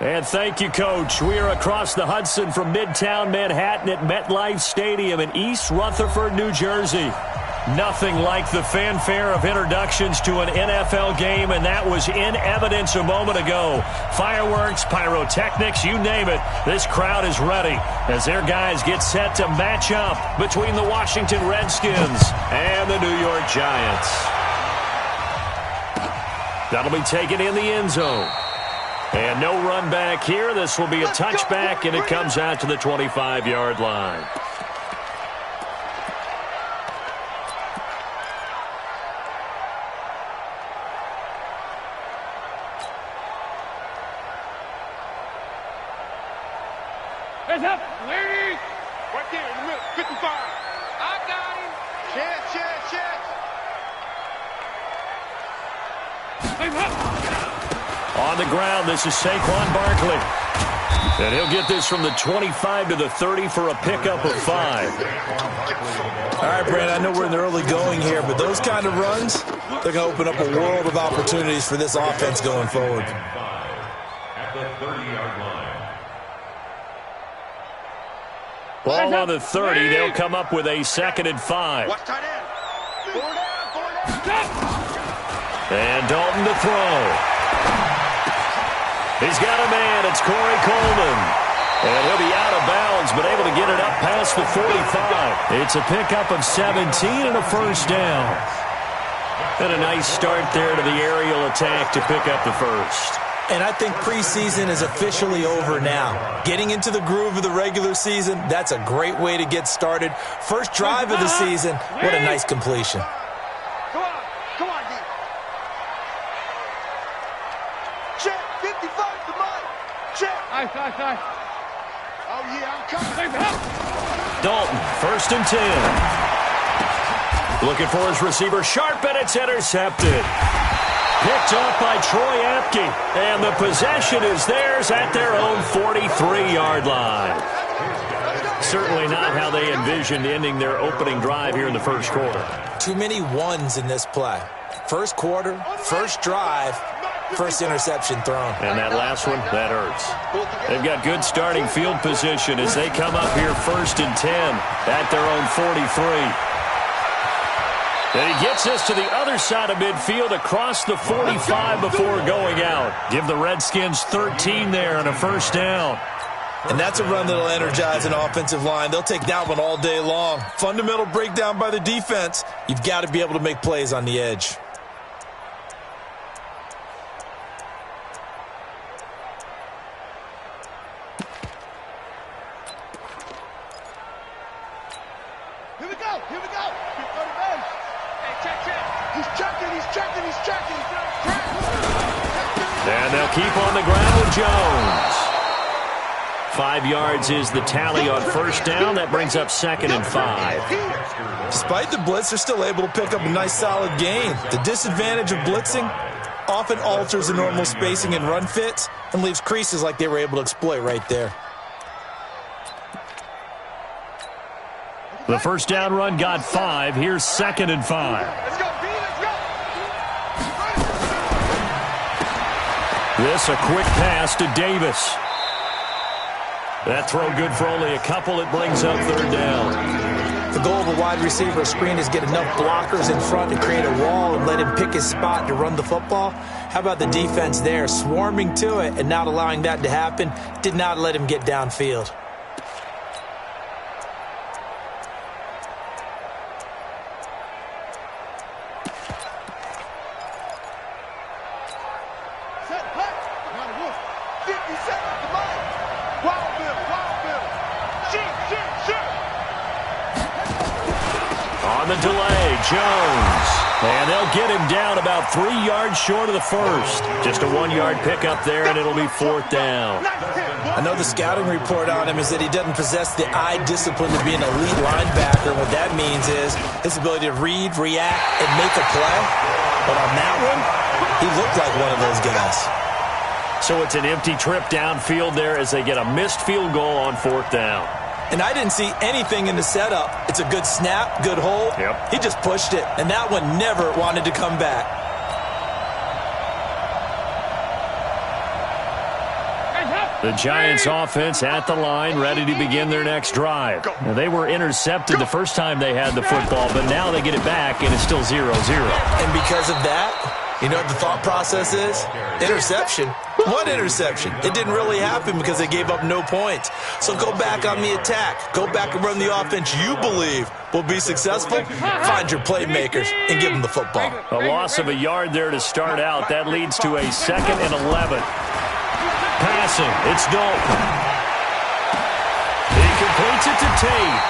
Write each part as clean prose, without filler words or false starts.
And thank you, Coach. We are across the Hudson from Midtown Manhattan at MetLife Stadium in East Rutherford, New Jersey. Nothing like the fanfare of introductions to an NFL game, and that was in evidence a moment ago. Fireworks, pyrotechnics, you name it. This crowd is ready as their guys get set to match up between the Washington Redskins and the New York Giants. That'll be taken in the end zone. And no run back here. This will be a touchback, and it comes out to the 25-yard line. Heads up, ladies! Right there in the middle, 55. I got him. Chance. On the ground, this is Saquon Barkley. And he'll get this from the 25 to the 30 for a pickup of 5. All right, Brandon, I know we're in the early going here, but those kind of runs, they're going to open up a world of opportunities for this offense going forward. At the 30-yard line. Ball on the 30. They'll come up with a 2nd and 5. Watch tight end. Four down. And Dalton to throw. He's got a man. It's Corey Coleman. And he'll be out of bounds, but able to get it up past the 45. It's a pickup of 17 and a first down. And a nice start there to the aerial attack to pick up the first. And I think preseason is officially over now. Getting into the groove of the regular season, that's a great way to get started. First drive of the season, what a nice completion. Come on, D. Check, 55 to Mike. Check. Aye. Oh, yeah, I'm coming. Dalton, 1st and 10. Looking for his receiver, Sharp, and it's intercepted. Picked off by Troy Apke, and the possession is theirs at their own 43-yard line. Certainly not how they envisioned ending their opening drive here in the first quarter. Too many ones in this play. First quarter, first drive, first interception thrown. And that last one, that hurts. They've got good starting field position as they come up here 1st and 10 at their own 43. And he gets us to the other side of midfield across the 45 before going out. Give the Redskins 13 there and a first down. And that's a run that'll energize an offensive line. They'll take that one all day long. Fundamental breakdown by the defense. You've got to be able to make plays on the edge. Here we go. He's checking. And they'll keep on the ground with Jones. 5 yards is the tally on first down. That brings up 2nd and 5. Despite the blitz, they're still able to pick up a nice solid gain. The disadvantage of blitzing often alters the normal spacing and run fits and leaves creases like they were able to exploit right there. The first down run got 5. Here's 2nd and 5. Let's go, B, let's go. This a quick pass to Davis. That throw good for only a couple. It brings up 3rd down. The goal of a wide receiver screen is get enough blockers in front to create a wall and let him pick his spot to run the football. How about the defense there, swarming to it and not allowing that to happen? Did not let him get downfield. On the delay, Jones. And they'll get him down about 3 yards short of the first. Just a 1-yard pickup there, and it'll be 4th down. I know the scouting report on him is that he doesn't possess the eye discipline to be an elite linebacker. What that means is his ability to read, react, and make a play. But on that one, he looked like one of those guys. So it's an empty trip downfield there as they get a missed field goal on 4th down. And I didn't see anything in the setup. It's a good snap, good hold. Yep. He just pushed it, and that one never wanted to come back. The Giants offense at the line, ready to begin their next drive. Now, they were intercepted the first time they had the football, but now they get it back, and it's still 0-0. And because of that, you know what the thought process is? Interception. What interception? It didn't really happen because they gave up no points. So go back on the attack. Go back and run the offense you believe will be successful. Find your playmakers and give them the football. A loss of a yard there to start out. That leads to a 2nd and 11. Passing. It's Dalton. He completes it to Tate.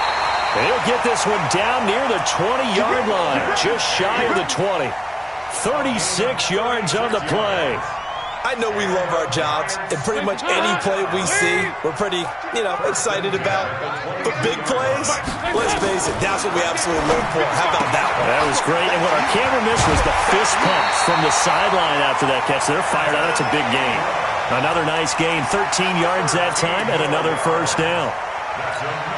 He'll get this one down near the 20-yard line. Just shy of the 20. 36 yards on the play. I know we love our jobs, and pretty much any play we see, we're pretty, excited about. But big plays, let's face it, that's what we absolutely live for. How about that one? That was great. And what our camera missed was the fist pumps from the sideline after that catch. They're fired out. That's a big gain. Another nice gain, 13 yards that time, and another first down.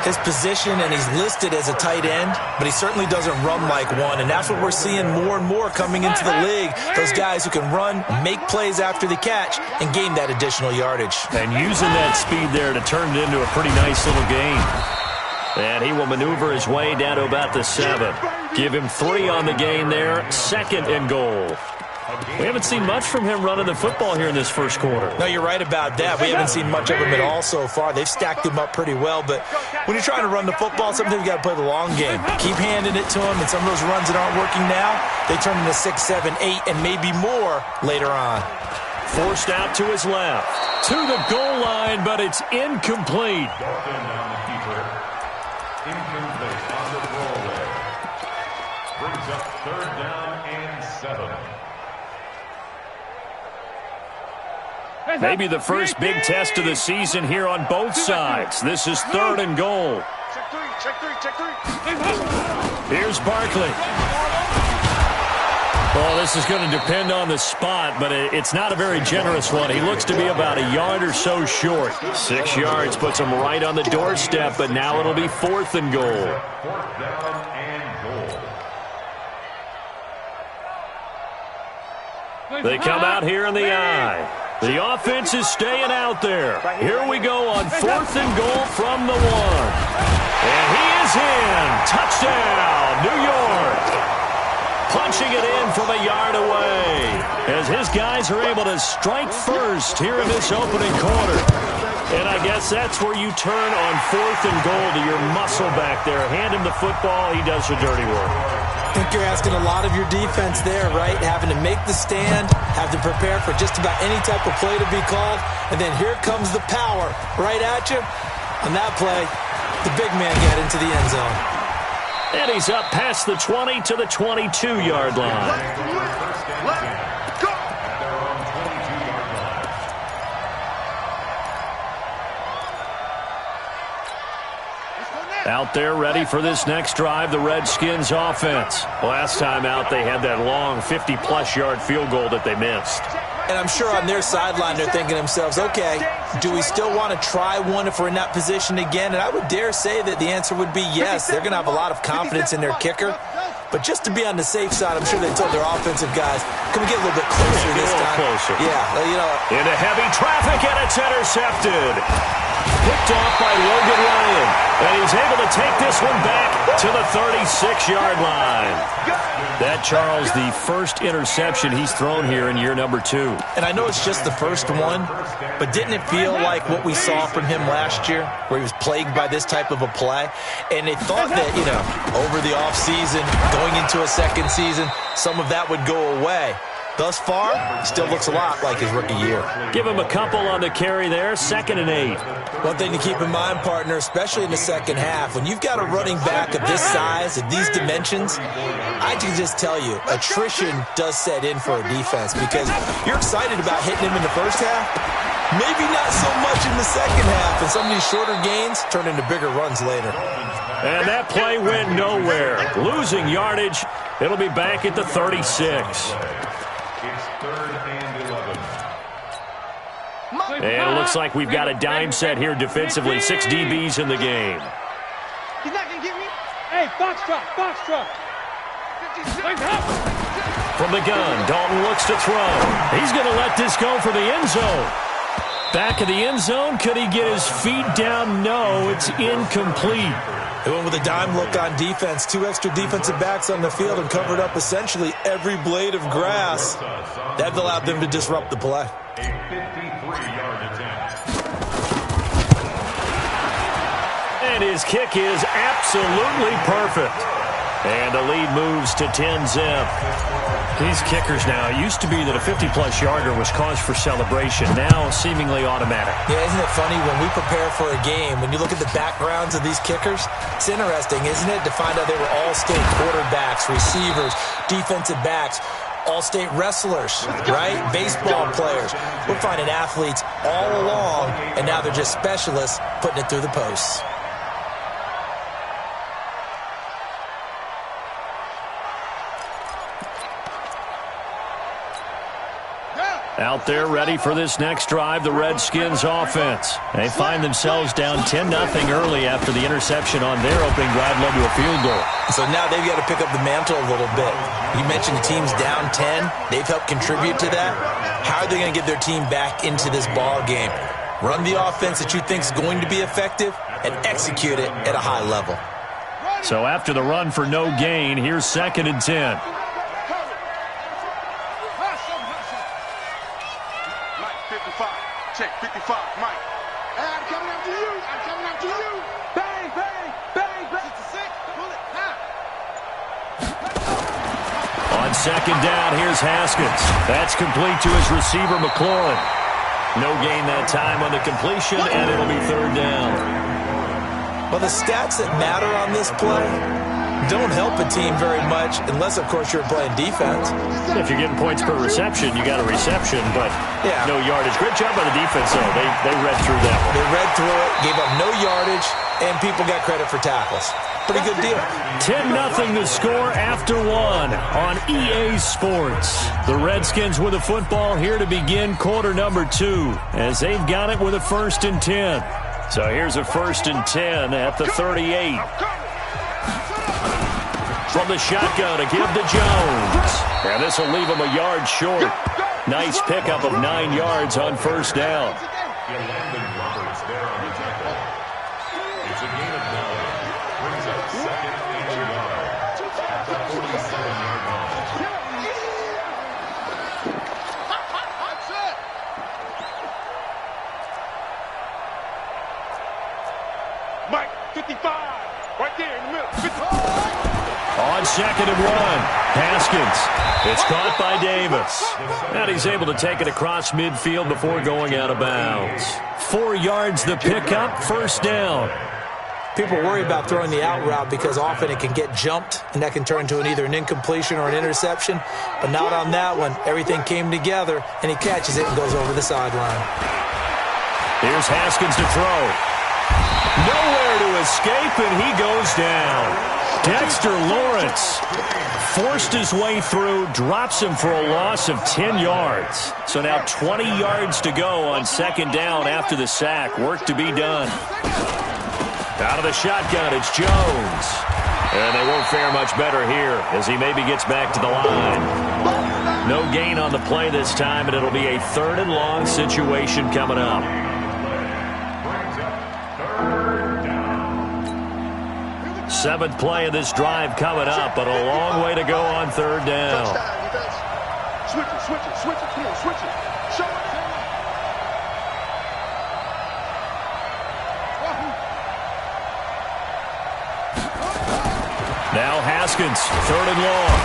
His position, and he's listed as a tight end, but he certainly doesn't run like one, and that's what we're seeing more and more coming into the league. Those guys who can run, make plays after the catch, and gain that additional yardage. And using that speed there to turn it into a pretty nice little gain. And he will maneuver his way down to about the 7. Give him 3 on the gain there, 2nd and goal. We haven't seen much from him running the football here in this first quarter. No, you're right about that. We haven't seen much of him at all so far. They've stacked him up pretty well, but when you're trying to run the football, sometimes you got to play the long game. Keep handing it to him, and some of those runs that aren't working now, they turn into 6, 7, 8, and maybe more later on. Forced out to his left. To the goal line, but it's incomplete. Incomplete on the throwaway. Brings up 3rd down and 7. Maybe the first big test of the season here on both sides. This is 3rd and goal. Check three. Here's Barkley. Well, this is going to depend on the spot, but it's not a very generous one. He looks to be about a yard or so short. 6 yards puts him right on the doorstep, but now it'll be 4th and goal. 4th down and goal. They come out here in the eye. The offense is staying out there. Here we go on 4th and goal from the 1. And he is in. Touchdown, New York. Punching it in from a yard away as his guys are able to strike first here in this opening quarter. And I guess that's where you turn on 4th and goal to your muscle back there. Hand him the football. He does the dirty work. I think you're asking a lot of your defense there, right? Having to make the stand, have to prepare for just about any type of play to be called, and then here comes the power right at you. On that play, the big man got into the end zone. And he's up past the 20 to the 22-yard line. Left, go! Out there ready for this next drive, the Redskins offense. Last time out, they had that long 50-plus yard field goal that they missed. And I'm sure on their sideline they're thinking to themselves, okay, do we still want to try one if we're in that position again? And I would dare say that the answer would be yes. They're going to have a lot of confidence in their kicker. But just to be on the safe side, I'm sure they told their offensive guys, can we get a little bit closer this time? Closer. Yeah, Into heavy traffic, and it's intercepted. Picked off by Logan Ryan. And he's able to take this one back to the 36-yard line. That, Charles, the first interception he's thrown here in year number 2. And I know it's just the first one, but didn't it feel like what we saw from him last year, where he was plagued by this type of a play? And they thought that, over the offseason, going into a second season, some of that would go away. Thus far, still looks a lot like his rookie year. Give him a couple on the carry there, 2nd and 8. One thing to keep in mind, partner, especially in the second half, when you've got a running back of this size, of these dimensions, I can just tell you, attrition does set in for a defense because you're excited about hitting him in the first half, maybe not so much in the second half, and some of these shorter gains turn into bigger runs later. And that play went nowhere. Losing yardage, it'll be back at the 36. And it looks like we've got a dime set here defensively. 6 DBs in the game. He's not going to get me. Hey, box truck. From the gun, Dalton looks to throw. He's going to let this go for the end zone. Back of the end zone. Could he get his feet down? No, it's incomplete. They went with a dime look on defense. 2 extra defensive backs on the field and covered up essentially every blade of grass. That allowed them to disrupt the play. A 53-yard attempt. And his kick is absolutely perfect. And the lead moves to 10-zip. These kickers now, it used to be that a 50-plus yarder was cause for celebration. Now, seemingly automatic. Yeah, isn't it funny when we prepare for a game, when you look at the backgrounds of these kickers, it's interesting, isn't it, to find out they were all-state quarterbacks, receivers, defensive backs, all-state wrestlers, right? Baseball players. We're finding athletes all along, and now they're just specialists putting it through the posts. Out there ready for this next drive, the Redskins offense. They find themselves down 10-0 early after the interception on their opening drive led to a field goal. So now they've got to pick up the mantle a little bit. You mentioned the team's down 10. They've helped contribute to that. How are they going to get their team back into this ball game? Run the offense that you think is going to be effective and execute it at a high level. So after the run for no gain, here's 2nd and 10. Check 55, Mike. Hey, I'm coming after you. I'm coming after you. Bang, bang, bang, bang. 66, pull it, On 2nd down, here's Haskins. That's complete to his receiver, McLaurin. No gain that time on the completion, and it'll be 3rd down. Well, the stats that matter on this play don't help a team very much unless, of course, you're playing defense. If you're getting points per reception, you got a reception, but no yardage. Great job by the defense, though. They read through that one. They read through it, gave up no yardage, and people got credit for tackles. Pretty good deal. 10-0 the score after one on EA Sports. The Redskins with the football here to begin quarter number 2 as they've got it with a 1st and 10. So here's a 1st and 10 at the 38. From the shotgun to give to Jones. And this will leave him a yard short. Nice pickup of 9 yards on 1st down. Roberts there on the tackle. It's a gain of 9. Brings up 2nd and 2 yards at the 47-yard line. That's it. Mike, 55. Right there in the middle. 55. On 2nd and 1, Haskins. It's caught by Davis. And he's able to take it across midfield before going out of bounds. 4 yards the pickup, 1st down. People worry about throwing the out route because often it can get jumped, and that can turn into either an incompletion or an interception. But not on that one. Everything came together, and he catches it and goes over the sideline. Here's Haskins to throw. Nowhere to escape, and he goes down. Dexter Lawrence forced his way through, drops him for a loss of 10 yards. So now 20 yards to go on 2nd down after the sack. Work to be done. Out of the shotgun, it's Jones. And they won't fare much better here as he maybe gets back to the line. No gain on the play this time, and it'll be a 3rd and long situation coming up. 7th play of this drive coming up, but a long way to go on 3rd down. Switch it, come on, switch it. Show it. Now Haskins, 3rd and long.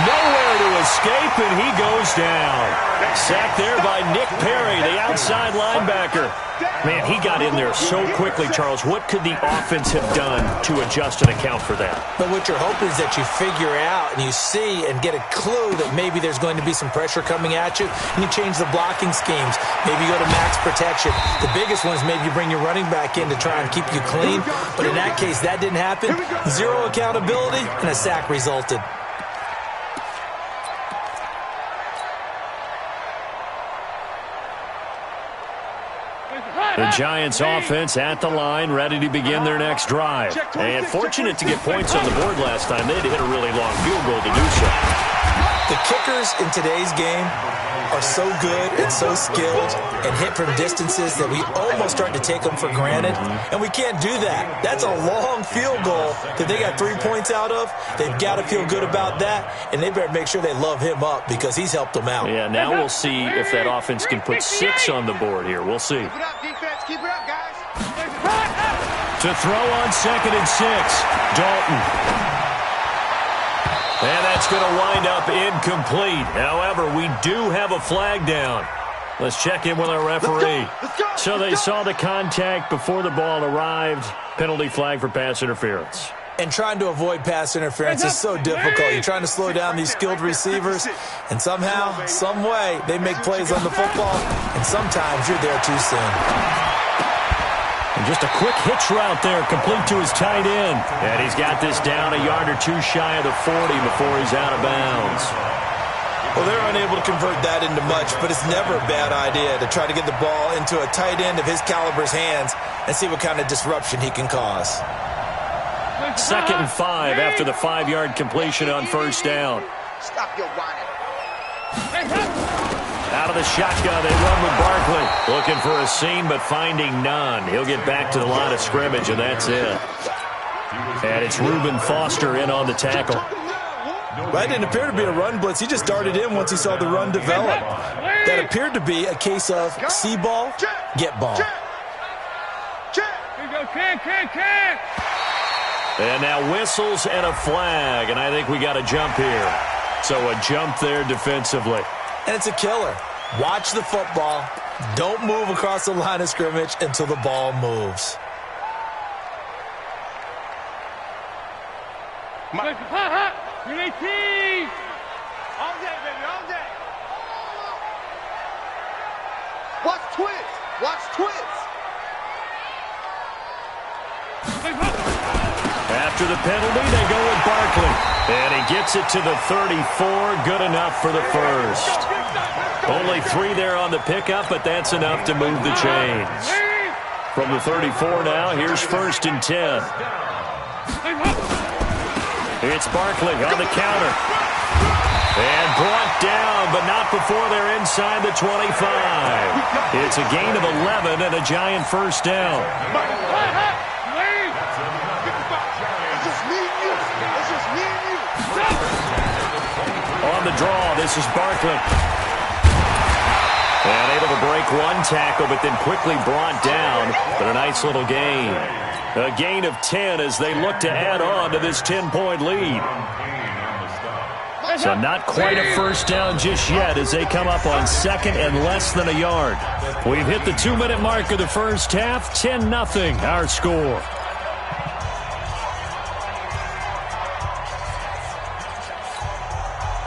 Nowhere to escape, and he goes down. Sacked there by Nick Perry, the outside linebacker. Man, he got in there so quickly, Charles. What could the offense have done to adjust and account for that? But what you're hoping is that you figure out and you see and get a clue that maybe there's going to be some pressure coming at you, and you change the blocking schemes. Maybe you go to max protection. The biggest one is maybe you bring your running back in to try and keep you clean. But in that case, that didn't happen. 0 accountability, and a sack resulted. The Giants offense at the line, ready to begin their next drive. And fortunate to get points on the board last time. They had to hit a really long field goal to do so. The kickers in today's game are so good and so skilled and hit from distances that we almost start to take them for granted, and we can't do that. That's a long field goal that they got 3 points out of. They've got to feel good about that, and they better make sure they love him up because he's helped them out. Yeah, now we'll see if that offense can put 6 on the board here. We'll see. Keep it up, defense. Keep it up, guys. To throw on 2nd and 6, Dalton. And that's going to wind up incomplete. However, we do have a flag down. Let's check in with our referee. So they saw the contact before the ball arrived. Penalty flag for pass interference. And trying to avoid pass interference is so difficult. You're trying to slow down these skilled receivers, and somehow, some way, they make plays on the football, and sometimes you're there too soon. And just a quick hitch route there, complete to his tight end. And he's got this down a yard or two shy of the 40 before he's out of bounds. Well, they're unable to convert that into much, but it's never a bad idea to try to get the ball into a tight end of his caliber's hands and see what kind of disruption he can cause. 2nd and 5 after the 5-yard completion on 1st down. Stop your whining. Out of the shotgun, they run with Barkley. Looking for a seam, but finding none. He'll get back to the line of scrimmage, and that's it. And it's Reuben Foster in on the tackle. That didn't appear to be a run blitz. He just darted in once he saw the run develop. That appeared to be a case of see ball, get ball. And now whistles and a flag, and I think we got a jump here. So a jump there defensively. And it's a killer. Watch the football. Don't move across the line of scrimmage until the ball moves. All day, baby, all day. Watch twist. Watch twist. After the penalty, they go with Barkley. And he gets it to the 34. Good enough for the first. Only 3 there on the pickup, but that's enough to move the chains. From the 34 now, here's 1st and 10. It's Barkley on the counter. And brought down, but not before they're inside the 25. It's a gain of 11 and a Giant 1st down. On the draw, this is Barkley. And able to break one tackle, but then quickly brought down. But a nice little gain. A gain of 10 as they look to add on to this 10-point lead. So not quite a 1st down just yet as they come up on 2nd and less than a yard. We've hit the 2-minute mark of the first half. 10-0 our score.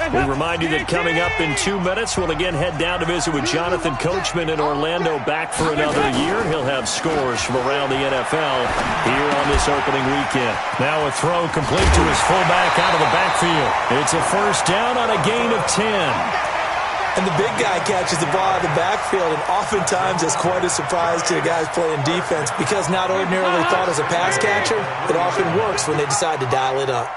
We remind you that coming up in 2 minutes, we'll again head down to visit with Jonathan Coachman in Orlando, back for another year. He'll have scores from around the NFL here on this opening weekend. Now a throw complete to his fullback out of the backfield. It's a 1st down on a gain of 10. And the big guy catches the ball out of the backfield, and oftentimes it's quite a surprise to the guys playing defense because not ordinarily thought as a pass catcher, it often works when they decide to dial it up.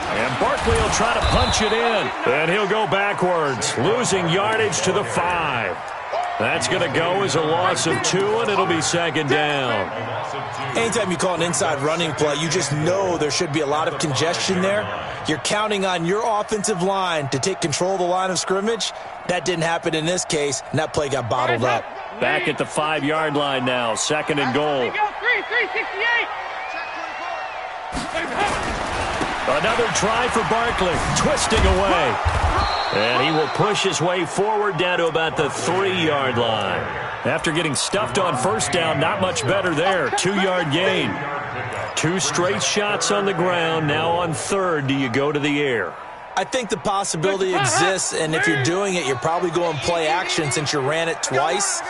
And Barkley will try to punch it in. And he'll go backwards, losing yardage to the 5. That's going to go as a loss of 2, and it'll be 2nd down. Anytime you call an inside running play, you just know there should be a lot of congestion there. You're counting on your offensive line to take control of the line of scrimmage. That didn't happen in this case, and that play got bottled up. Back at the 5-yard line now, 2nd and goal. 368. Another try for Barkley, twisting away. And he will push his way forward down to about the 3-yard line. After getting stuffed on 1st down, not much better there. 2-yard gain. 2 straight shots on the ground. Now on 3rd, do you go to the air? I think the possibility exists, and if you're doing it, you're probably going play action since you ran it twice.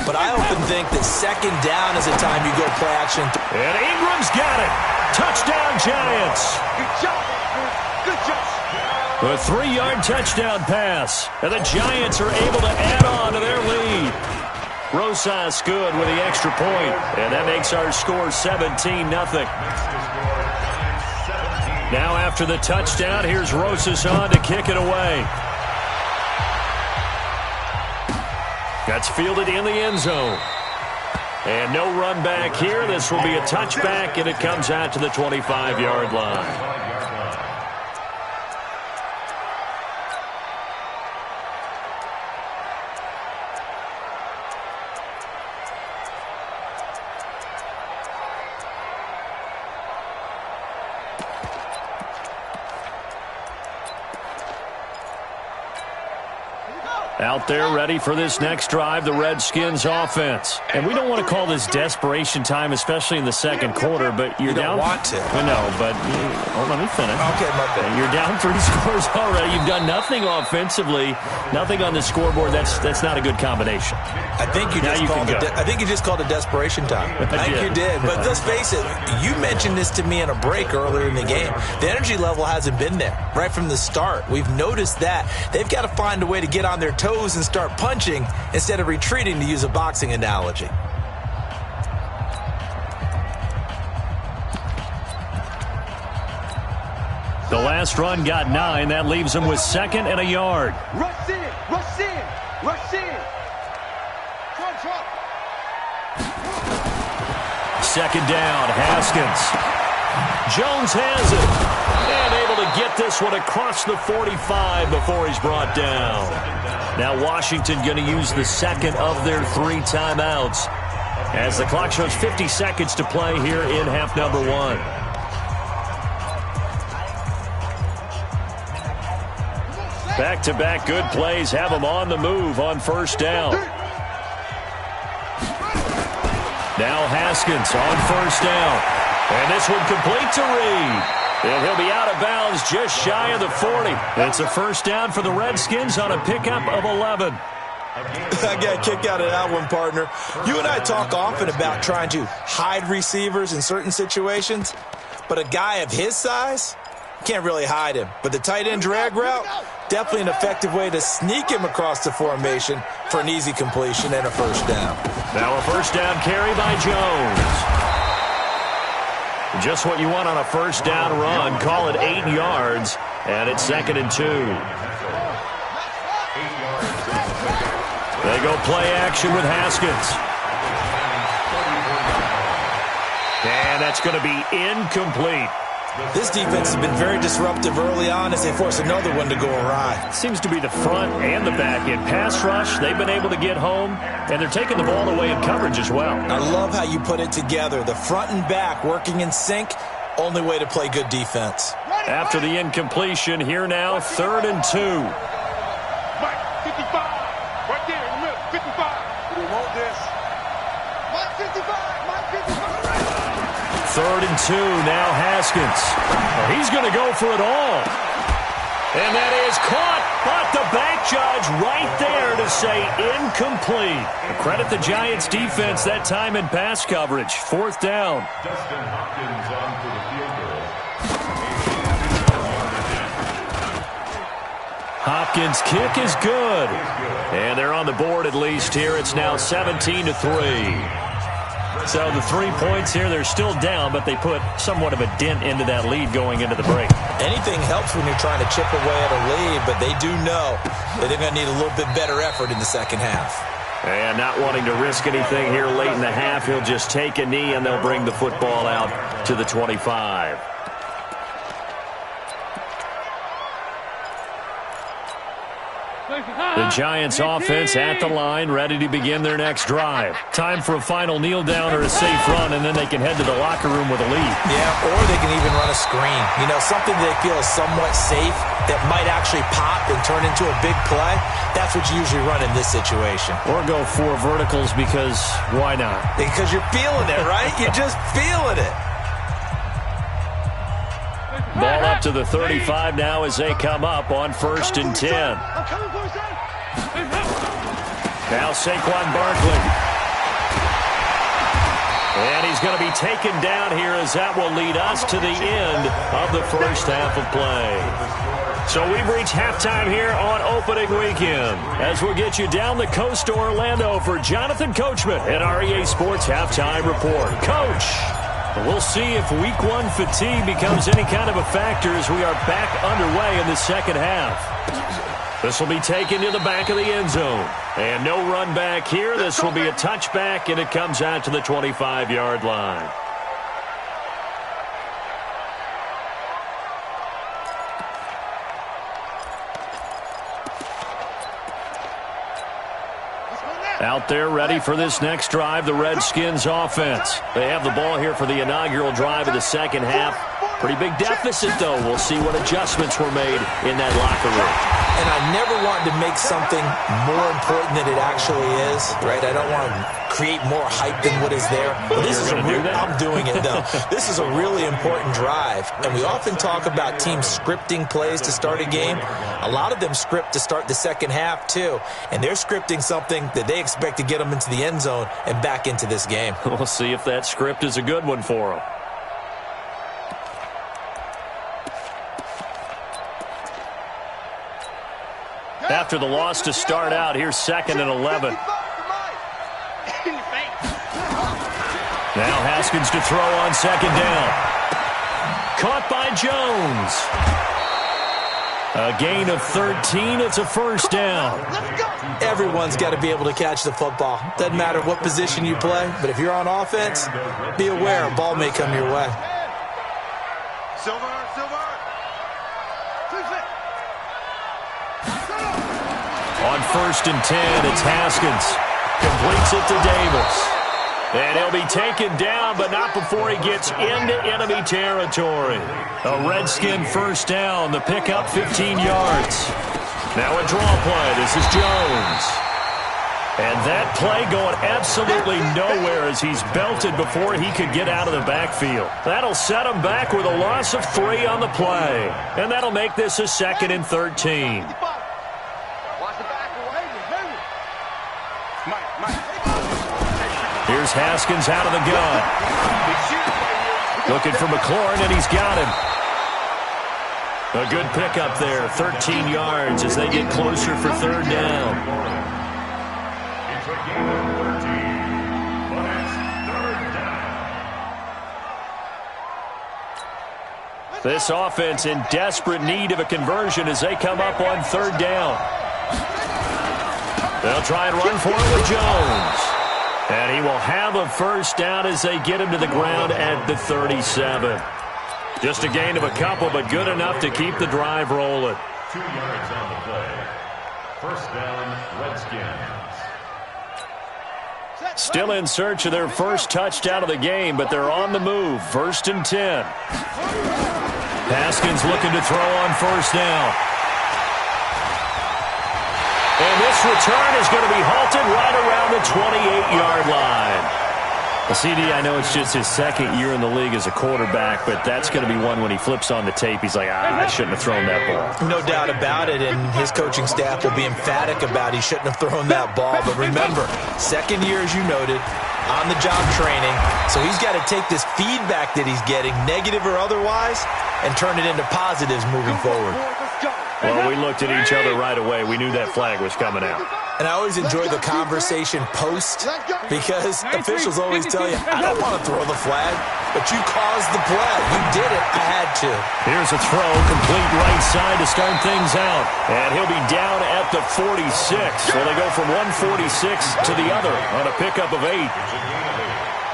But I often think that 2nd down is the time you go play action. And Ingram's got it. Touchdown, Giants. Good job, good job. A 3-yard touchdown pass. And the Giants are able to add on to their lead. Rosas good with the extra point. And that makes our score 17-0. Now after the touchdown, here's Rosas on to kick it away. That's fielded in the end zone. And no run back here. This will be a touchback, and it comes out to the 25-yard line. Out there ready for this next drive, the Redskins offense. And we don't want to call this desperation time, especially in the second quarter, but you're down. You don't want to. I know, but let me finish. Okay, my bad. You're down 3 scores already. You've done nothing offensively, nothing on the scoreboard. That's not a good combination. I think you just called it desperation time. I think you did. But let's face it, you mentioned this to me in a break earlier in the game. The energy level hasn't been there right from the start. We've noticed that. They've got to find a way to get on their toes and start punching instead of retreating, to use a boxing analogy. The last run got 9. That leaves him with 2nd and a yard. Rush in, rush in, rush in. Trump. 2nd down, Haskins. Jones has it. And able to get this one across the 45 before he's brought down. Now Washington going to use the 2nd of their 3 timeouts as the clock shows 50 seconds to play here in half number 1. Back-to-back good plays have them on the move on 1st down. Now Haskins on 1st down. And this one complete to Reed. And he'll be out of bounds just shy of the 40. It's a 1st down for the Redskins on a pickup of 11. I got kicked out of that one, partner. You and I talk often about trying to hide receivers in certain situations, but a guy of his size can't really hide him. But the tight end drag route, definitely an effective way to sneak him across the formation for an easy completion and a 1st down. Now a 1st down carry by Jones. Just what you want on a 1st down run. Call it 8 yards, and it's 2nd and 2. They go play action with Haskins. And that's going to be incomplete. This defense has been very disruptive early on as they force another one to go awry. Seems to be the front and the back end. Pass rush, they've been able to get home, and they're taking the ball away in coverage as well. I love how you put it together. The front and back working in sync, only way to play good defense. After the incompletion, here now, 3rd and 2. Mike, 55. Right there in the middle, 55. We want this. Mike, 55. Mike, 55. 3rd and 2, now Haskins. He's going to go for it all. And that is caught, but the back judge right there to say incomplete. Credit the Giants defense that time in pass coverage. 4th down. Dustin Hopkins on for the field goal. Hopkins' kick is good. And they're on the board at least here. It's now 17-3. So the 3 points here, they're still down, but they put somewhat of a dent into that lead going into the break. Anything helps when you're trying to chip away at a lead, but they do know that they're going to need a little bit better effort in the 2nd half. And not wanting to risk anything here late in the half, he'll just take a knee, and they'll bring the football out to the 25. The Giants offense at the line, ready to begin their next drive. Time for a final kneel down or a safe run, and then they can head to the locker room with a lead. Yeah, or they can even run a screen. You know, something they feel is somewhat safe that might actually pop and turn into a big play. That's what you usually run in this situation. Or go 4 verticals because why not? Because you're feeling it, right? You're just feeling it. Ball up to the 35 now as they come up on 1st and 10. Now Saquon Barkley. And he's going to be taken down here as that will lead us to the end of the 1st half of play. So we've reached halftime here on opening weekend. As we'll get you down the coast to Orlando for Jonathan Coachman at our EA Sports Halftime Report. Coach. We'll see if week one fatigue becomes any kind of a factor as we are back underway in the second half. This will be taken to the back of the end zone. And no run back here. This will be a touchback, and it comes out to the 25-yard line. Out there ready for this next drive, the Redskins offense. They have the ball here for the inaugural drive of the second half. Pretty big deficit, though. We'll see what adjustments were made in that locker room. And I never wanted to make something more important than it actually is, right? I don't want to create more hype than what is there. But this is I'm doing it, though. This is a really important drive. And we often talk about teams scripting plays to start a game. A lot of them script to start the second half, too. And they're scripting something that they expect to get them into the end zone and back into this game. We'll see if that script is a good one for them. After the loss to start out, here's 2nd and 11. Now Haskins to throw on 2nd down. Caught by Jones. A gain of 13. It's a 1st down. Everyone's got to be able to catch the football. Doesn't matter what position you play, but if you're on offense, be aware a ball may come your way. Silver. On 1st and 10, it's Haskins. Completes it to Davis. And he'll be taken down, but not before he gets into enemy territory. A Redskin 1st down. The pickup 15 yards. Now a draw play. This is Jones. And that play going absolutely nowhere as he's belted before he could get out of the backfield. That'll set him back with a loss of 3 on the play. And that'll make this a 2nd and 13. Here's Haskins out of the gun. Looking for McLaurin, and he's got him. A good pickup there, 13 yards as they get closer for 3rd down. It's a gain of 13, but it's 3rd down. This offense in desperate need of a conversion as they come up on 3rd down. They'll try and run for it with Jones. And he will have a 1st down as they get him to the ground at the 37. Just a gain of a couple, but good enough to keep the drive rolling. 2 yards on the play. 1st down, Redskins. Still in search of their first touchdown of the game, but they're on the move. 1st and 10. Haskins looking to throw on 1st down. And this return is going to be halted right around the 28-yard line. Well, CD, I know it's just his 2nd year in the league as a quarterback, but that's going to be one when he flips on the tape. He's like, I shouldn't have thrown that ball. No doubt about it, and his coaching staff will be emphatic about he shouldn't have thrown that ball. But remember, 2nd year, as you noted, on-the-job training. So he's got to take this feedback that he's getting, negative or otherwise, and turn it into positives moving forward. Well, we looked at each other right away. We knew that flag was coming out. And I always enjoy the conversation post because officials always tell you, I don't want to throw the flag, but you caused the play. You did it. I had to. Here's a throw, complete right side to start things out. And he'll be down at the 46. Well, they go from 146 to the other on a pickup of 8.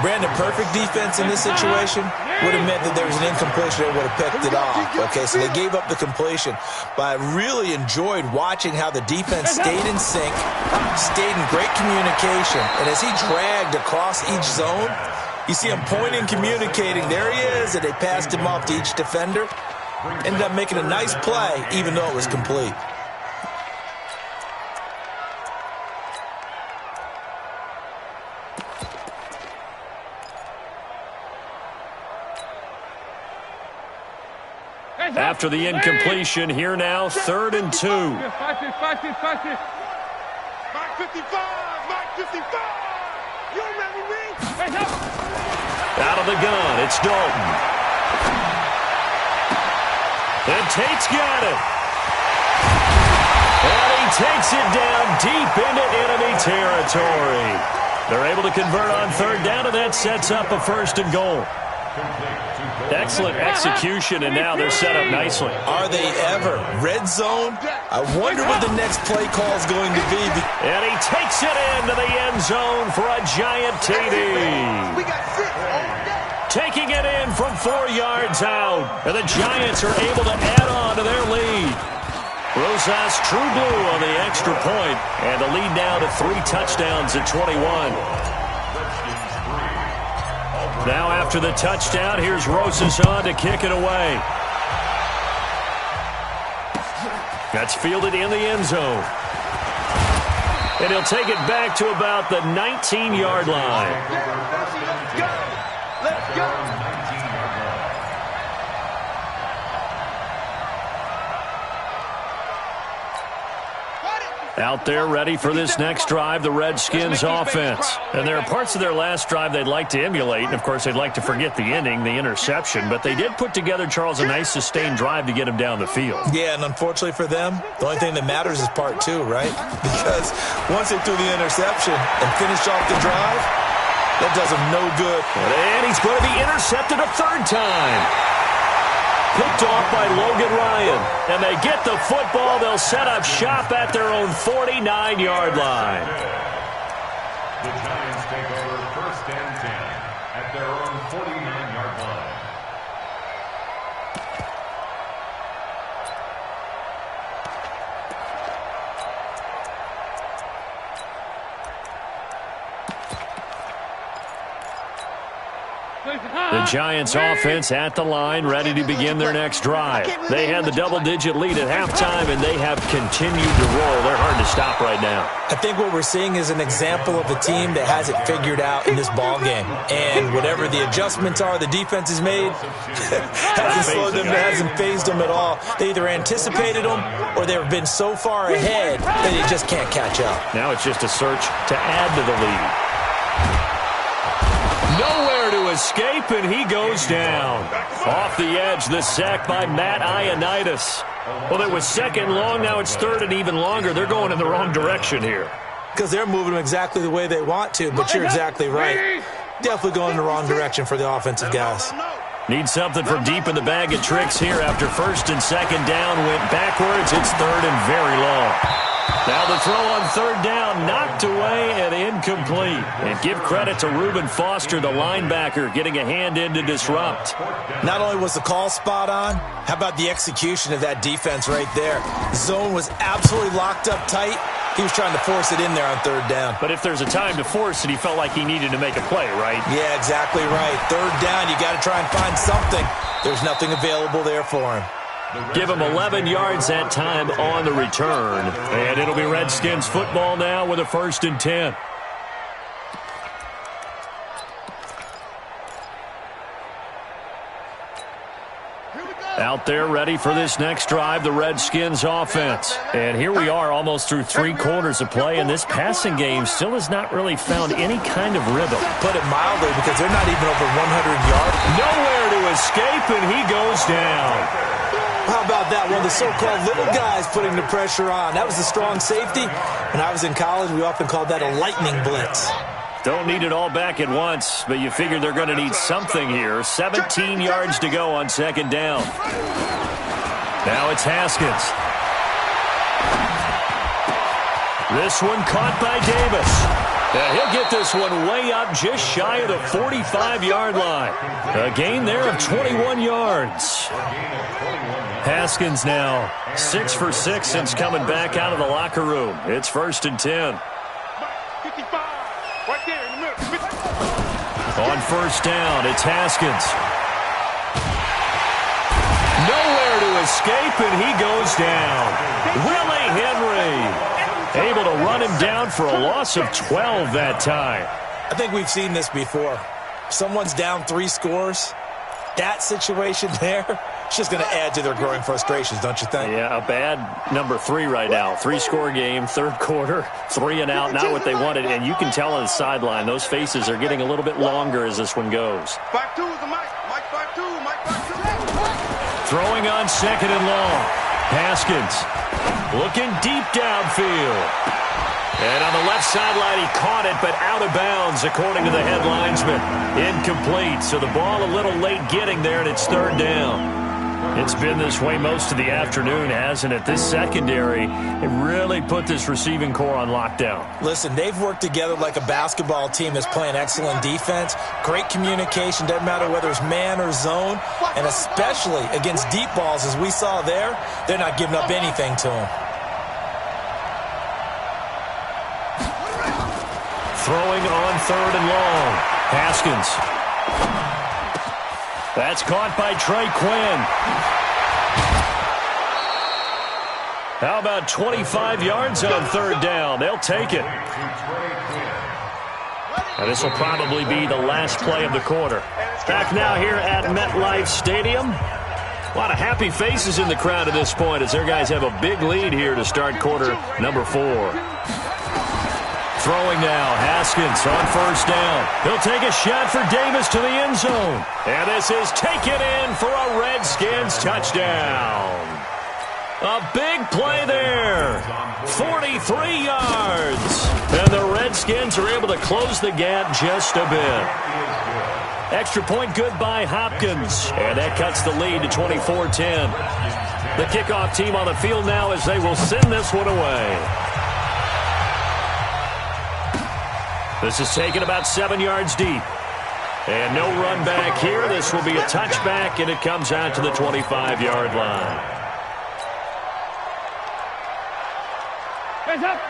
Brandon, perfect defense in this situation would have meant that there was an incompletion. They would have picked it off. Okay, so they gave up the completion. But I really enjoyed watching how the defense stayed in sync, stayed in great communication. And as he dragged across each zone, you see him pointing, communicating. There he is, and they passed him off to each defender. Ended up making a nice play, even though it was complete. After the incompletion, here now, 3rd and 2. Mike 55, Mike 55. You remember me? Out of the gun, it's Dalton. And Tate's got it. And he takes it down deep into enemy territory. They're able to convert on 3rd down, and that sets up a 1st and goal. Excellent execution, and now they're set up nicely. Are they ever? Red zone? I wonder what the next play call is going to be. And he takes it into the end zone for a giant TD. Taking it in from 4 yards out. And the Giants are able to add on to their lead. Rosas True Blue on the extra point. And the lead now to 3 touchdowns at 21. Now after the touchdown, here's Rosas on to kick it away. That's fielded in the end zone. And he'll take it back to about the 19-yard line. Let's go. Out there ready for this next drive, the Redskins offense. And there are parts of their last drive they'd like to emulate. And, of course, they'd like to forget the ending, the interception. But they did put together, Charles, a nice sustained drive to get him down the field. Yeah, and unfortunately for them, the only thing that matters is part 2, right? Because once they threw the interception and finished off the drive, that does them no good. And he's going to be intercepted a 3rd time. Picked off by Logan Ryan. And they get the football. They'll set up shop at their own 49-yard line. The Giants take over 1st and 10 at their own 49-yard line. The Giants offense at the line, ready to begin their next drive. They had the double-digit lead at halftime, and they have continued to roll. They're hard to stop right now. I think what we're seeing is an example of a team that has it figured out in this ball game. And whatever the adjustments are the defense has made, hasn't slowed them, hasn't phased them at all. They either anticipated them or they've been so far ahead that they just can't catch up. Now it's just a search to add to the lead. Nowhere to escape, and he goes down. Off the edge, the sack by Matt Ioannidis. Well, it was 2nd long, now it's 3rd and even longer. They're going in the wrong direction here. Because they're moving them exactly the way they want to, but you're exactly right. Definitely going in the wrong direction for the offensive guys. Need something from deep in the bag of tricks here after 1st and 2nd down went backwards. It's 3rd and very long. Now the throw on 3rd down, knocked away and incomplete. And give credit to Reuben Foster, the linebacker, getting a hand in to disrupt. Not only was the call spot on, how about the execution of that defense right there? Zone was absolutely locked up tight. He was trying to force it in there on 3rd down. But if there's a time to force it, he felt like he needed to make a play, right? Yeah, exactly right. 3rd down, you got to try and find something. There's nothing available there for him. Give him 11 yards that time on the return. And it'll be Redskins football now with a 1st and 10. Out there ready for this next drive, the Redskins offense. And here we are almost through 3 quarters of play, and this passing game still has not really found any kind of rhythm. Put it mildly, because they're not even over 100 yards. Nowhere to escape, and he goes down. How about that? One of the so-called little guys putting the pressure on. That was the strong safety. When I was in college, we often called that a lightning blitz. Don't need it all back at once, but you figure they're going to need something here. 17 yards to go on 2nd down. Now it's Haskins. This one caught by Davis. He'll get this one way up just shy of the 45-yard line. A gain there of 21 yards. Haskins now 6 for 6 since coming back out of the locker room. It's 1st and 10. 55, right there in the middle. On 1st down, it's Haskins. Nowhere to escape, and he goes down. Willie Henry able to run him down for a loss of 12 that time. I think we've seen this before. Someone's down 3 scores. That situation there, it's just going to add to their growing frustrations, don't you think? Yeah, a bad number 3 right now. 3-score game, 3rd quarter, 3 and out, not what they wanted. And you can tell on the sideline, those faces are getting a little bit longer as this one goes. 5-2 is the Mike. Mike 5-2. Mike 5-2. Throwing on 2nd and long. Haskins looking deep downfield. And on the left sideline, he caught it, but out of bounds, according to the head linesman. Incomplete, so the ball a little late getting there, and it's third down. It's been this way most of the afternoon, hasn't it? This secondary, it really put this receiving core on lockdown. Listen, they've worked together like a basketball team that's playing excellent defense. Great communication, doesn't matter whether it's man or zone, and especially against deep balls, as we saw there, they're not giving up anything to them. Throwing on third and long. Haskins. That's caught by Trey Quinn. How about 25 yards on third down? They'll take it. And this will probably be the last play of the quarter. Back now here at MetLife Stadium. A lot of happy faces in the crowd at this point as their guys have a big lead here to start quarter number 4. Throwing now, Haskins on first down. He'll take a shot for Davis to the end zone. And this is taken in for a Redskins touchdown. A big play there. 43 yards. And the Redskins are able to close the gap just a bit. Extra point good by Hopkins. And that cuts the lead to 24-10. The kickoff team on the field now as they will send this one away. This is taken about 7 yards deep. And no run back here. This will be a touchback, and it comes out to the 25-yard line.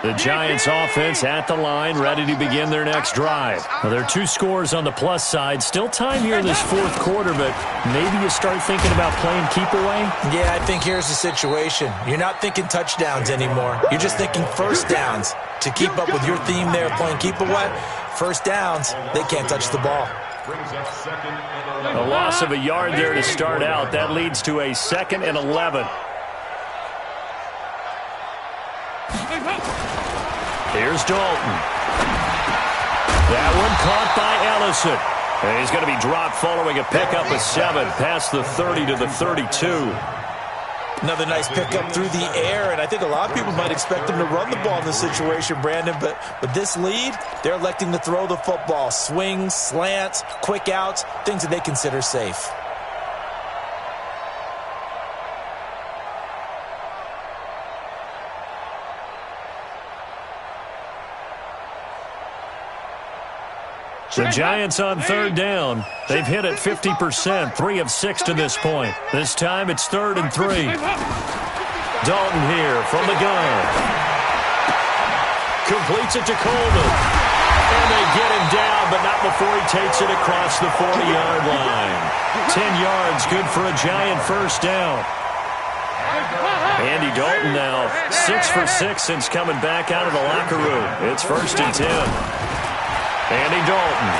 The Giants offense at the line, ready to begin their next drive. Now, there are 2 scores on the plus side. Still time here in this fourth quarter, but maybe you start thinking about playing keep away? Yeah, I think here's the situation. You're not thinking touchdowns anymore. You're just thinking first downs. To keep up with your theme there, playing keep away, first downs, they can't touch the ball. A loss of a yard there to start out. That leads to a 2nd and 11. Here's Dalton. That one caught by Ellison. And he's going to be dropped following a pickup of 7 past the 30 to the 32. Another nice pickup through the air, and I think a lot of people might expect them to run the ball in this situation, Brandon, but with this lead, they're electing to throw the football. Swings, slants, quick outs, things that they consider safe. The Giants on third down. They've hit it 50%, 3 of 6 to this point. This time it's 3rd and 3. Dalton here from the gun. Completes it to Coleman. And they get him down, but not before he takes it across the 40-yard line. 10 yards, good for a Giant first down. Andy Dalton now 6 for 6 since coming back out of the locker room. It's 1st and 10. Andy Dalton.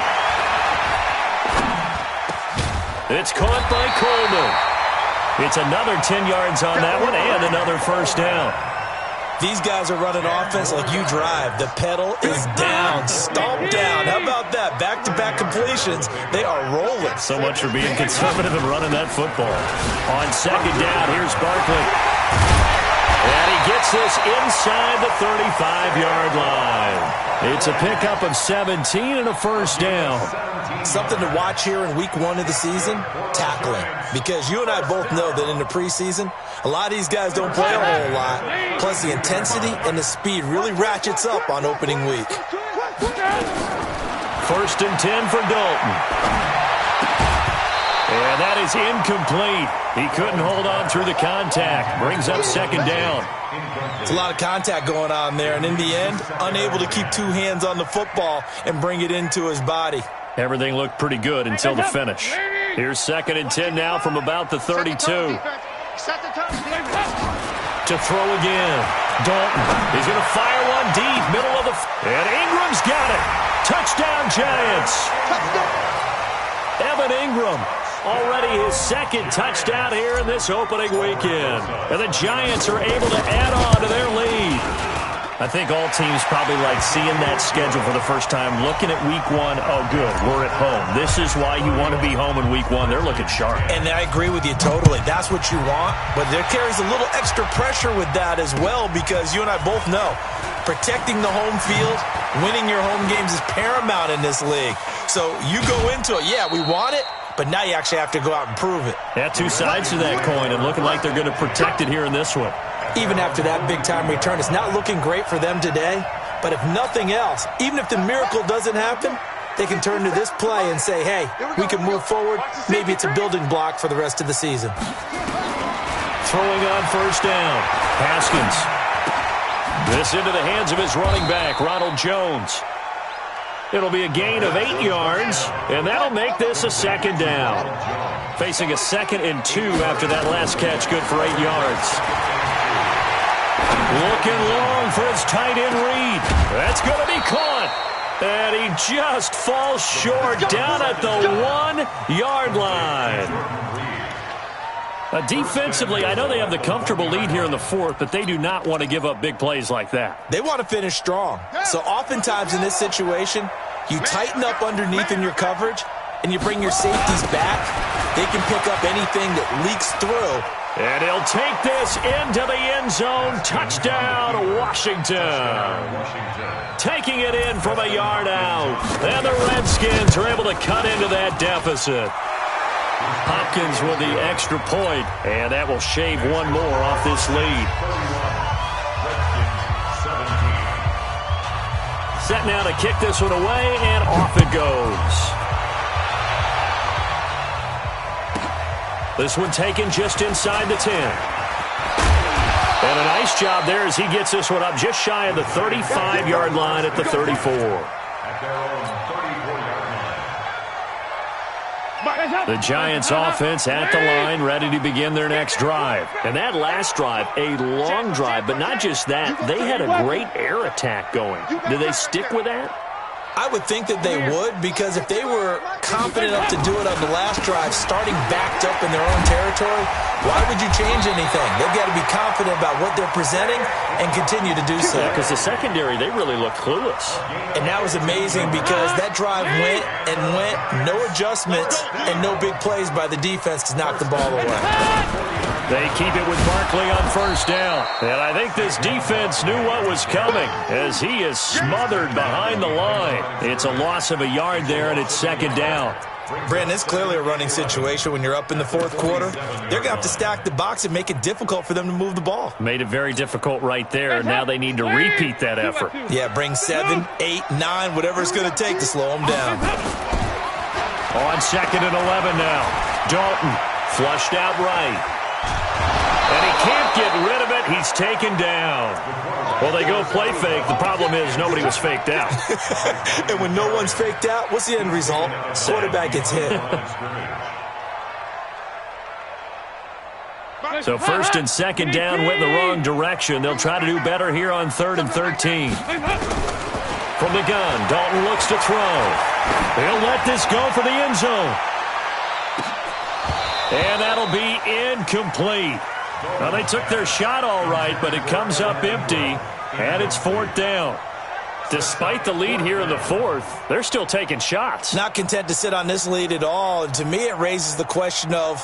It's caught by Coleman. It's another 10 yards on that one and another first down. These guys are running offense like you drive. The pedal is down, stomp down. How about that? Back-to-back completions. They are rolling. So much for being conservative and running that football. On second down, here's Barkley. And he gets this inside the 35-yard line. It's a pickup of 17 and a first down. Something to watch here in week 1 of the season, tackling. Because you and I both know that in the preseason, a lot of these guys don't play a whole lot. Plus the intensity and the speed really ratchets up on opening week. 1st and 10 for Dalton. And that is incomplete. He couldn't hold on through the contact. Brings up 2nd down. It's a lot of contact going on there, and in the end, unable to keep 2 hands on the football and bring it into his body. Everything looked pretty good until the finish. Here's 2nd and 10 now from about the 32. To throw again. Dalton. He's going to fire one deep, middle of the... And Ingram's got it. Touchdown, Giants. Evan Ingram. Already his 2nd touchdown here in this opening weekend. And the Giants are able to add on to their lead. I think all teams probably like seeing that schedule for the first time, looking at week 1. Oh, good, we're at home. This is why you want to be home in week 1. They're looking sharp. And I agree with you totally. That's what you want. But there carries a little extra pressure with that as well because you and I both know Protecting the home field, winning your home games is paramount in this league. So you go into it, yeah, we want it, but now you actually have to go out and prove it. Yeah, two sides to that coin, and looking like they're going to protect it here in this one. Even after that big-time return, it's not looking great for them today. But if nothing else, even if the miracle doesn't happen, they can turn to this play and say, hey, we can move forward. Maybe it's a building block for the rest of the season. Throwing on first down. Haskins. This into the hands of his running back, Ronald Jones. It'll be a gain of 8 yards, and that'll make this a second down. Facing a 2nd and 2 after that last catch, good for 8 yards. Looking long for his tight end read. That's going to be caught. And he just falls short down at the 1-yard line. Defensively, I know they have the comfortable lead here in the 4th, but they do not want to give up big plays like that. They want to finish strong. So oftentimes in this situation, you tighten up underneath in your coverage, and you bring your safeties back. They can pick up anything that leaks through. And he'll take this into the end zone. Touchdown, Washington. Taking it in from a yard out. And the Redskins are able to cut into that deficit. Hopkins with the extra point, and that will shave one more off this lead. Set now to kick this one away, and off it goes. This one taken just inside the 10. And a nice job there as he gets this one up just shy of the 35-yard line at the 34. The Giants offense at the line, ready to begin their next drive. And that last drive, a long drive, but not just that. They had a great air attack going. Do they stick with that? I would think that they would, because if they were confident enough to do it on the last drive, starting backed up in their own territory, why would you change anything? They've got to be confident about what they're presenting and continue to do so. Yeah, because the secondary, they really looked clueless. And that was amazing because that drive went and went, no adjustments, and no big plays by the defense to knock the ball away. They keep it with Barkley on first down. And I think this defense knew what was coming as he is smothered behind the line. It's a loss of a yard there, and it's second down. Brandon, it's clearly a running situation when you're up in the 4th quarter. They're going to have to stack the box and make it difficult for them to move the ball. Made it very difficult right there. Now they need to repeat that effort. Yeah, bring 7, 8, 9, whatever it's going to take to slow them down. On 2nd and 11 now. Dalton flushed out right. And he can't get rid of it. He's taken down. Well, they go play fake. The problem is nobody was faked out. And when no one's faked out, what's the end result? Quarterback gets hit. So 1st and 2nd down went in the wrong direction. They'll try to do better here on 3rd and 13. From the gun, Dalton looks to throw. He'll let this go for the end zone. And that'll be incomplete. Well, they took their shot all right, but it comes up empty, and it's 4th down. Despite the lead here in the 4th, they're still taking shots. Not content to sit on this lead at all, and to me it raises the question of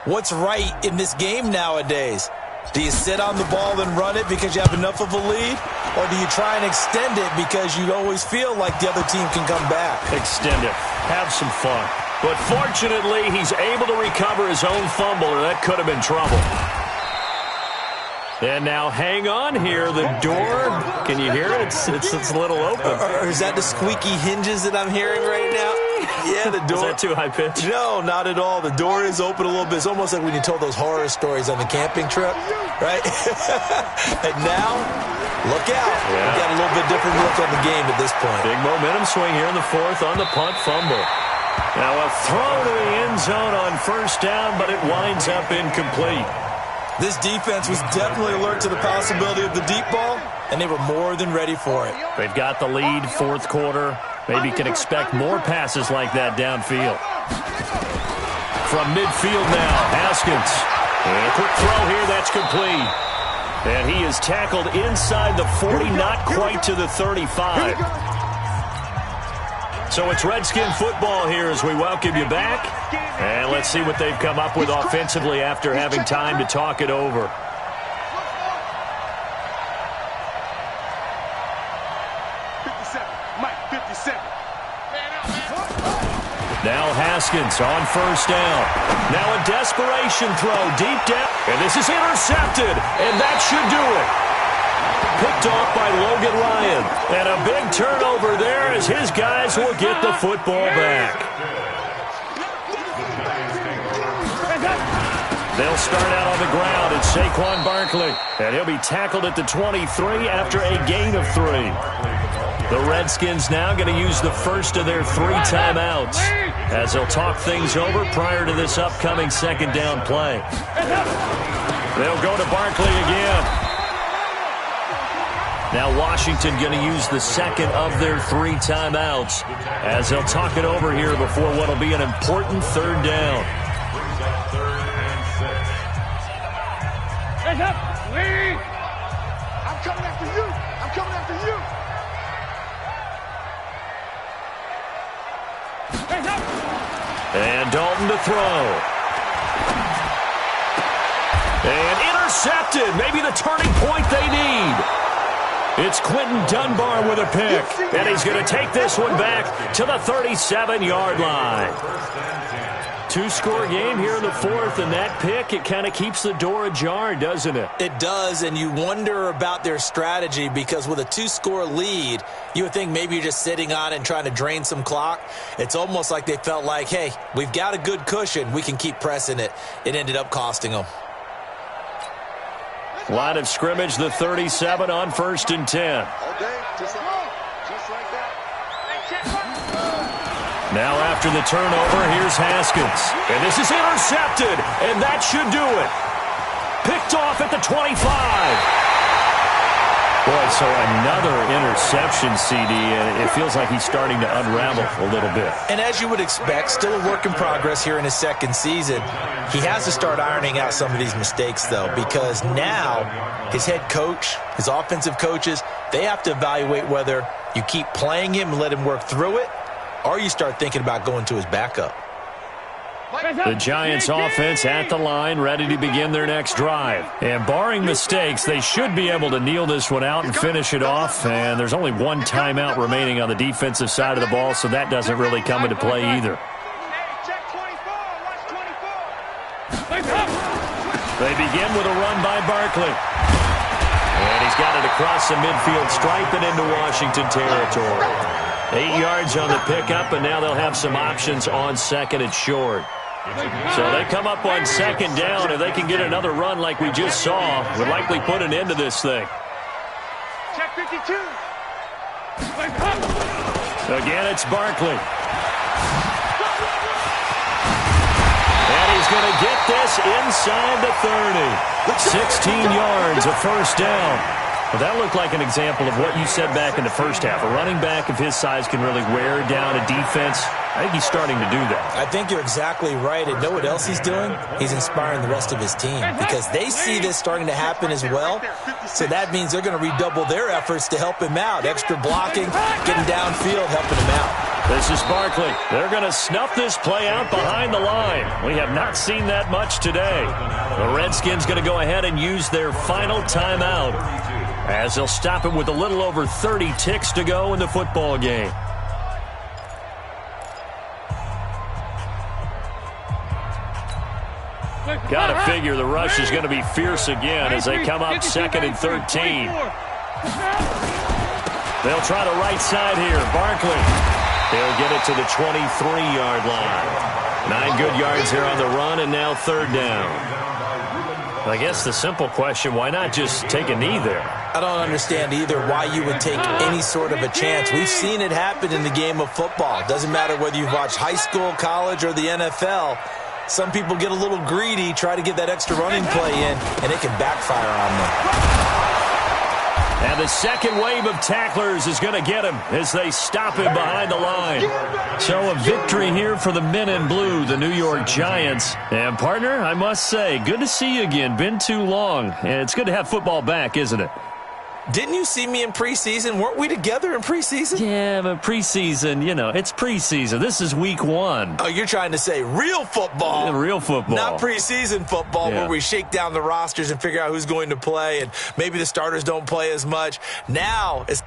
what's right in this game nowadays. Do you sit on the ball and run it because you have enough of a lead, or do you try and extend it because you always feel like the other team can come back? Extend it. Have some fun. But fortunately, he's able to recover his own fumble, or that could have been trouble. And now hang on here. The door, can you hear it? It's a little open. Or is that the squeaky hinges that I'm hearing right now? Yeah, the door. Is that too high pitch? No, not at all. The door is open a little bit. It's almost like when you told those horror stories on the camping trip, right? And now, look out. Yeah. We've got a little bit different look on the game at this point. Big momentum swing here in the 4th on the punt fumble. Now a throw to the end zone on first down, but it winds up incomplete. This defense was definitely alert to the possibility of the deep ball, and they were more than ready for it. They've got the lead, 4th quarter. Maybe can expect more passes like that downfield. From midfield now, Haskins. And a quick throw here, that's complete. And he is tackled inside the 40, not quite to the 35. So it's Redskin football here as we welcome you back. And let's see what they've come up with offensively after having time to talk it over. Mike 57. Now Haskins on first down. Now a desperation throw deep down. And this is intercepted. And that should do it. Picked off by Logan Ryan. And a big turnover there as his guys will get the football back. They'll start out on the ground. It's Saquon Barkley. And he'll be tackled at the 23 after a gain of 3. The Redskins now going to use the first of their 3 timeouts as they'll talk things over prior to this upcoming second down play. They'll go to Barkley again. Now Washington going to use the second of their 3 timeouts as they'll talk it over here before what will be an important third down. Hands up, Lee! I'm coming after you! I'm coming after you! Hands up! And Dalton to throw. And intercepted. Maybe the turning point they need. It's Quentin Dunbar with a pick. And he's going to take this one back to the 37-yard line. 2-score game here in the 4th, and that pick, it kind of keeps the door ajar, doesn't it? It does, and you wonder about their strategy because with a 2-score lead, you would think maybe you're just sitting on it and trying to drain some clock. It's almost like they felt like, hey, we've got a good cushion. We can keep pressing it. It ended up costing them. Line of scrimmage, the 37 on 1st and 10. Okay, just like that. Now after the turnover, here's Haskins. And this is intercepted, and that should do it. Picked off at the 25. Boy, so another interception, CD, and it feels like he's starting to unravel a little bit. And as you would expect, still a work in progress here in his 2nd season. He has to start ironing out some of these mistakes, though, because now his head coach, his offensive coaches, they have to evaluate whether you keep playing him and let him work through it, or you start thinking about going to his backup. The Giants offense at the line, ready to begin their next drive. And barring mistakes, they should be able to kneel this one out and finish it off. And there's only 1 timeout remaining on the defensive side of the ball, so that doesn't really come into play either. They begin with a run by Barkley. And he's got it across the midfield stripe and into Washington territory. 8 yards on the pickup, and now they'll have some options on 2nd and short. So they come up on 2nd down. If they can get another run like we just saw, would likely put an end to this thing. Check 52. Again, it's Barkley. And he's going to get this inside the 30. 16 yards, a first down. Well, that looked like an example of what you said back in the first half. A running back of his size can really wear down a defense. I think he's starting to do that. I think you're exactly right. And know what else he's doing? He's inspiring the rest of his team because they see this starting to happen as well. So that means they're going to redouble their efforts to help him out. Extra blocking, getting downfield, helping him out. This is Barkley. They're going to snuff this play out behind the line. We have not seen that much today. The Redskins going to go ahead and use their final timeout as they'll stop it with a little over 30 ticks to go in the football game. Got to figure the rush is going to be fierce again as they come up 2nd and 13. They'll try the right side here. Barkley. They'll get it to the 23-yard line. 9 good yards here on the run, and now 3rd down. I guess the simple question, why not just take a knee there? I don't understand either why you would take any sort of a chance. We've seen it happen in the game of football. It doesn't matter whether you've watched high school, college, or the NFL. Some people get a little greedy, try to get that extra running play in, and it can backfire on them. And the second wave of tacklers is going to get him as they stop him behind the line. So a victory here for the men in blue, the New York Giants. And, partner, I must say, good to see you again. Been too long. And it's good to have football back, isn't it? Didn't you see me in preseason? Weren't we together in preseason? Yeah, but preseason, you know, it's preseason. This is week 1. Oh, you're trying to say real football. Yeah, real football. Not preseason football where we shake down the rosters and figure out who's going to play and maybe the starters don't play as much. Now it's